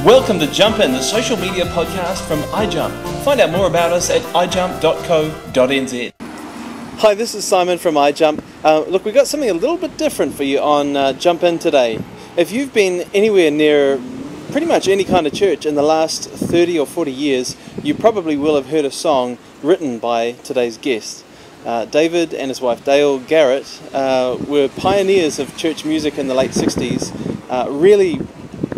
Welcome to Jump In, the social media podcast from iJump. Find out more about us at ijump.co.nz. Hi, this is Simon from iJump. Look, we've got something a little bit different for you on Jump In today. If you've been anywhere near pretty much any kind of church in the last 30 or 40 years, you probably will have heard a song written by today's guest. David and his wife Dale Garratt were pioneers of church music in the late 60s, really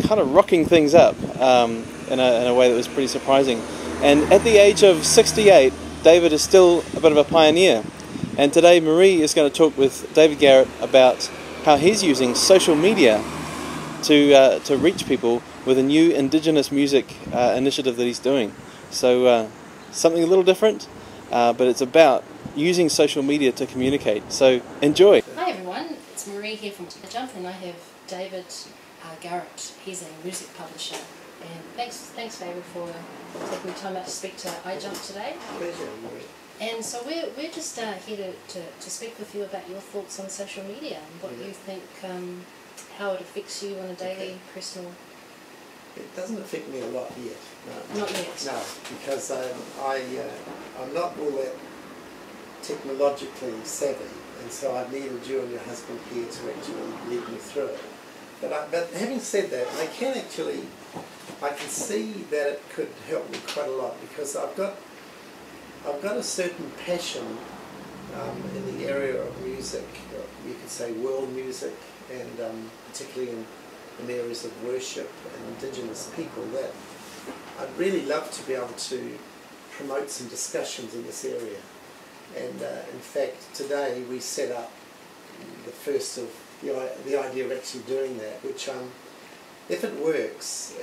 kind of rocking things up in a way that was pretty surprising. And at the age of 68, David is still a bit of a pioneer. And today Marie is going to talk with David Garratt about how he's using social media to reach people with a new Indigenous music initiative that he's doing. So something a little different, but it's about using social media to communicate. So enjoy. Hi everyone, it's Marie here from iJump, and I have David Garratt. He's a music publisher, and thanks David for taking the time out to speak to iJump today. Pleasure, Marie. And so we're just here to speak with you about your thoughts on social media and what you think, how it affects you on a daily, personal. It doesn't affect me a lot yet. No. Not yet. No, because I'm not all that technologically savvy, and so I needed you and your husband here to actually lead me through it. But having said that, I can see that it could help me quite a lot, because I've got a certain passion in the area of music, you could say world music, and particularly in areas of worship and Indigenous people, that I'd really love to be able to promote some discussions in this area. And in fact, today we set up the first of the idea of actually doing that, which if it works,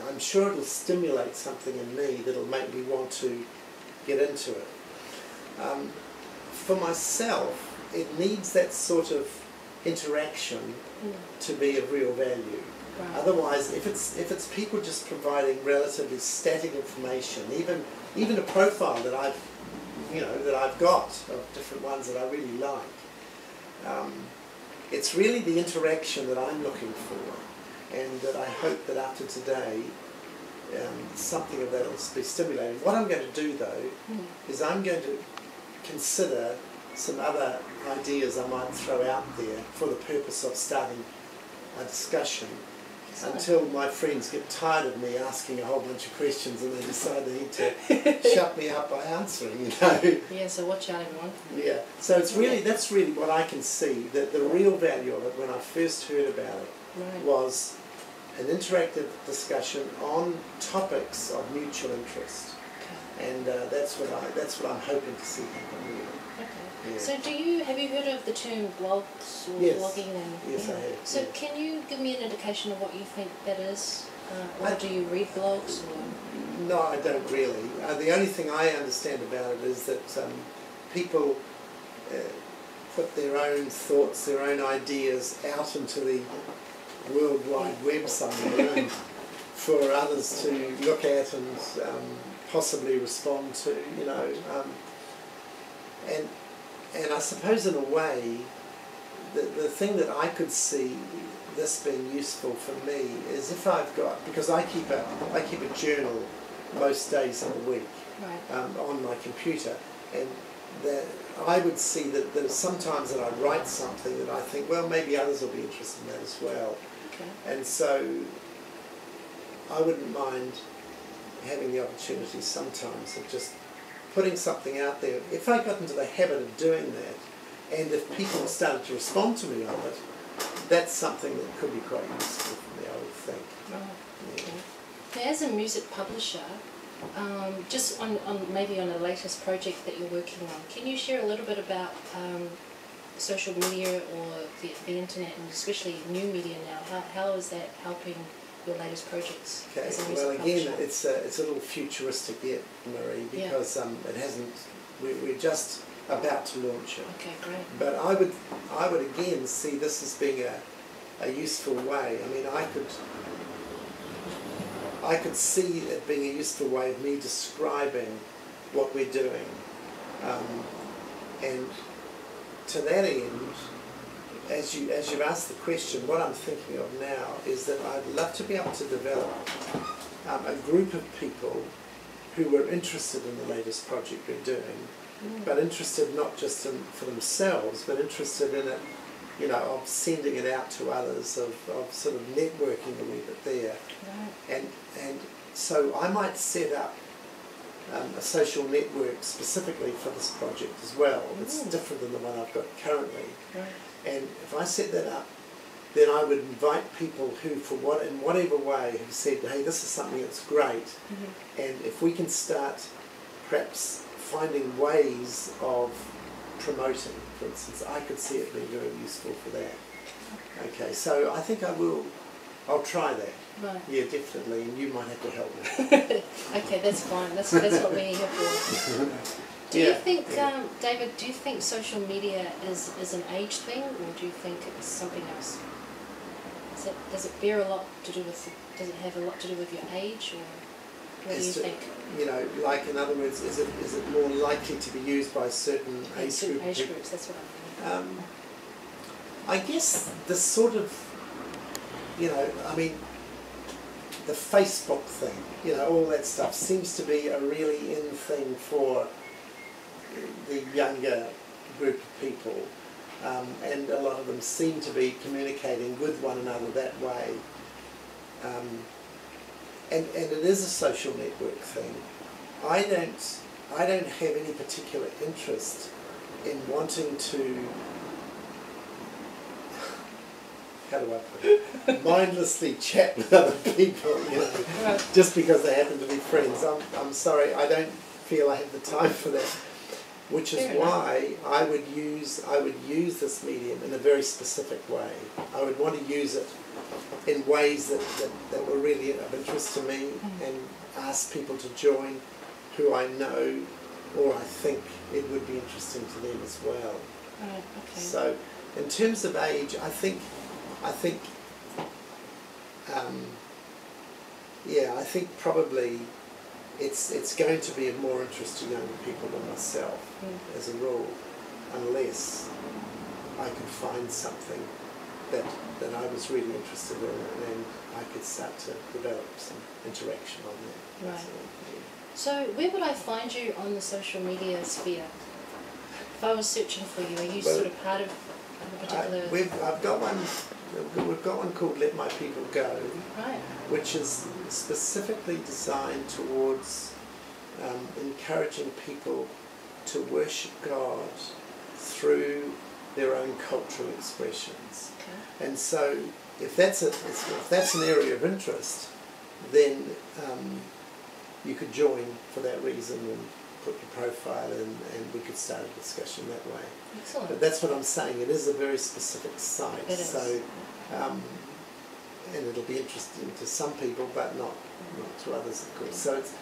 I'm sure it'll stimulate something in me that'll make me want to get into it. For myself, it needs that sort of interaction to be of real value. Right. Otherwise, if it's people just providing relatively static information, even a profile that I've got of different ones that I really like, it's really the interaction that I'm looking for, and that I hope that after today something of that will be stimulated. What I'm going to do though is I'm going to consider some other ideas I might throw out there for the purpose of starting a discussion, until my friends get tired of me asking a whole bunch of questions and they decide they need to shut me up by answering, you know. Yeah, so watch out everyone. Yeah, so that's really what I can see, that the real value of it when I first heard about it was an interactive discussion on topics of mutual interest. Okay. And that's what I'm hoping to see happen really. Okay. Yeah. So have you heard of the term blogs or blogging? And, yes, I have. So can you give me an indication of what you think that is? Or do you read blogs? Or? No, I don't really. The only thing I understand about it is that people put their own thoughts, their own ideas out into the World Wide Web somewhere and for others to look at and possibly respond to, you know. And I suppose in a way, the thing that I could see this being useful for me is if I've got, because I keep a journal most days of the week on my computer, and that I would see that there's sometimes that I write something that I think, well, maybe others will be interested in that as well. Okay. And so I wouldn't mind having the opportunity sometimes of just putting something out there. If I got into the habit of doing that, and if people started to respond to me on it, that's something that could be quite useful for me, I would think. Oh, okay. Now, as a music publisher, just maybe on the latest project that you're working on, can you share a little bit about social media or the internet, and especially new media now? How is that helping your latest projects? Okay, as a music well again, publisher? it's a little futuristic yet, Marie, because it hasn't. We're just about to launch it. Okay, great. But I would again see this as being a useful way. I mean, I could see it being a useful way of me describing what we're doing, and to that end, as you've asked the question, what I'm thinking of now is that I'd love to be able to develop a group of people who were interested in the latest project we're doing, but interested not just for themselves, but interested in it, you know, of sending it out to others, of sort of networking a wee bit there. Right. And so I might set up a social network specifically for this project as well. It's different than the one I've got currently. Right. And if I set that up, then I would invite people who, in whatever way, have said, hey, this is something that's great, and if we can start perhaps finding ways of promoting, for instance, I could see it being very useful for that. Okay, so I think I'll try that. Right. Yeah, definitely, and you might have to help me. Okay, that's fine. That's what we're here for. Do you think, David, do you think social media is an age thing, or do you think it's something else? Does it bear a lot to do with, does it have a lot to do with your age, or what do you think? You know, like in other words, is it more likely to be used by certain age groups, that's what I mean. I guess the sort of, you know, I mean, the Facebook thing, you know, all that stuff seems to be a really in thing for the younger group of people, and a lot of them seem to be communicating with one another that way. And it is a social network thing. I don't have any particular interest in wanting to, how do I put it, mindlessly chat with other people, you know, just because they happen to be friends. I'm sorry, I don't feel I have the time for that. Which is why I would use this medium in a very specific way. I would want to use it in ways that were really of interest to me, and ask people to join who I know or I think it would be interesting to them as well. Right, okay. So in terms of age, I think probably it's going to be of more interest to younger people than myself, as a rule, unless I could find something that I was really interested in, and I could start to develop some interaction on that. Right. So where would I find you on the social media sphere? If I was searching for you, are you sort of part of a particular... We've got one called Let My People Go, right, which is specifically designed towards encouraging people to worship God through their own cultural expressions. Okay. And so if that's an area of interest, then you could join for that reason and put your profile in, and we could start a discussion that way. Excellent. But that's what I'm saying, it is a very specific site. It is. So, and it'll be interesting to some people, but not to others, of course. So it's,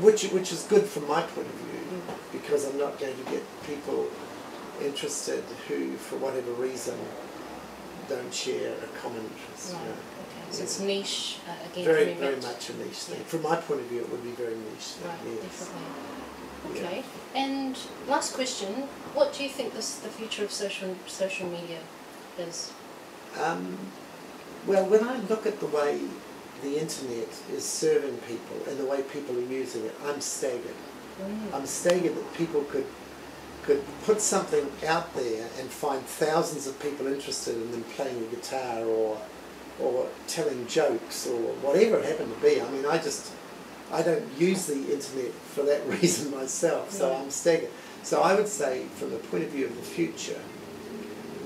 which is good from my point of view, because I'm not going to get people interested who, for whatever reason, don't share a common interest. Right. You know. Okay. So it's niche again. Very much a niche thing. From my point of view, it would be very niche. Right. Yes. Definitely. Okay. Yeah. And last question: what do you think the future of social media is? Well, when I look at the way the internet is serving people and the way people are using it, I'm staggered. I'm staggered that people could put something out there and find thousands of people interested in them playing a guitar or telling jokes or whatever it happened to be. I mean, I don't use the internet for that reason myself, so I'm staggered. So I would say, from the point of view of the future,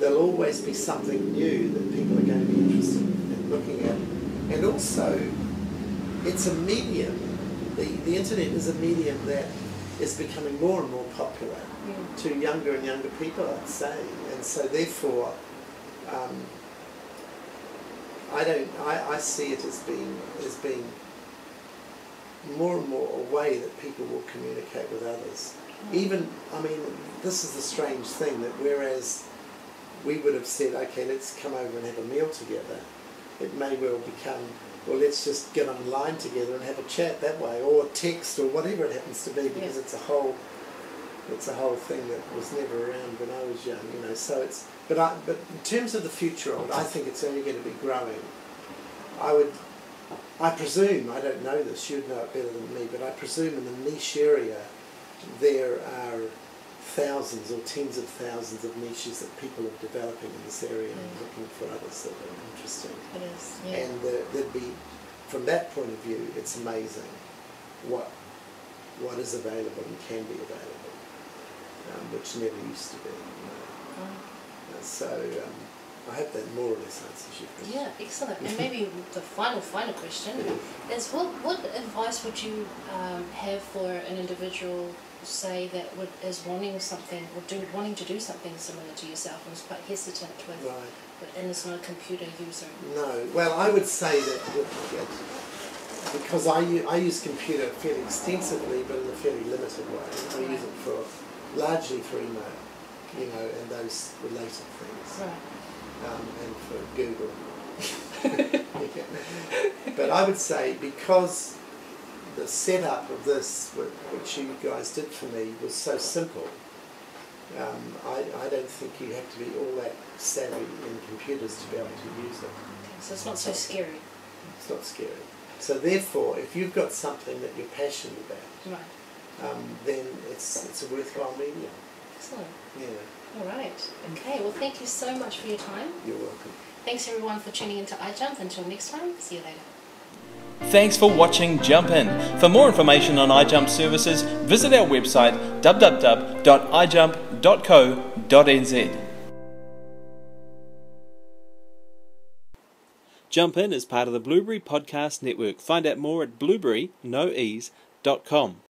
there'll always be something new that people are going to be interested in looking at. And also, it's a medium, the internet is a medium that is becoming more and more popular to younger and younger people, I'd say. And so therefore, I see it as being more and more a way that people will communicate with others. Even, I mean, this is the strange thing, that whereas we would have said, okay, let's come over and have a meal together, it may well become, well, let's just get online together and have a chat that way, or text, or whatever it happens to be, because it's a whole it's a whole thing that was never around when I was young, you know. So it's but in terms of the future of it, I think it's only going to be growing. I presume, I don't know this, you'd know it better than me, but I presume in the niche area there are thousands or tens of thousands of niches that people are developing in this area and looking for others that are interesting. It is, yeah. And there'd be, from that point of view, it's amazing what is available and can be available, which never used to be. You know. So I hope that more or less answers your question. Yeah, excellent. And maybe the final question is, what advice would you have for an individual, say, that is wanting something or wanting to do something similar to yourself and is quite hesitant with, and is not a computer user? No. Well, I would say that because I use computer fairly extensively, but in a fairly limited way. I use it largely for email, you know, and those related things. Right. And for Google. But I would say, because the setup of this, which you guys did for me, was so simple, I don't think you have to be all that savvy in computers to be able to use it. Okay, so it's not so scary. It's not scary. So therefore, if you've got something that you're passionate about, then it's a worthwhile medium. Excellent. Yeah. All right. Okay. Well, thank you so much for your time. You're welcome. Thanks everyone for tuning into iJump. Until next time, see you later. Thanks for watching Jump In. For more information on iJump services, visit our website www.ijump.co.nz. Jump In is part of the Blueberry Podcast Network. Find out more at blueberry.com.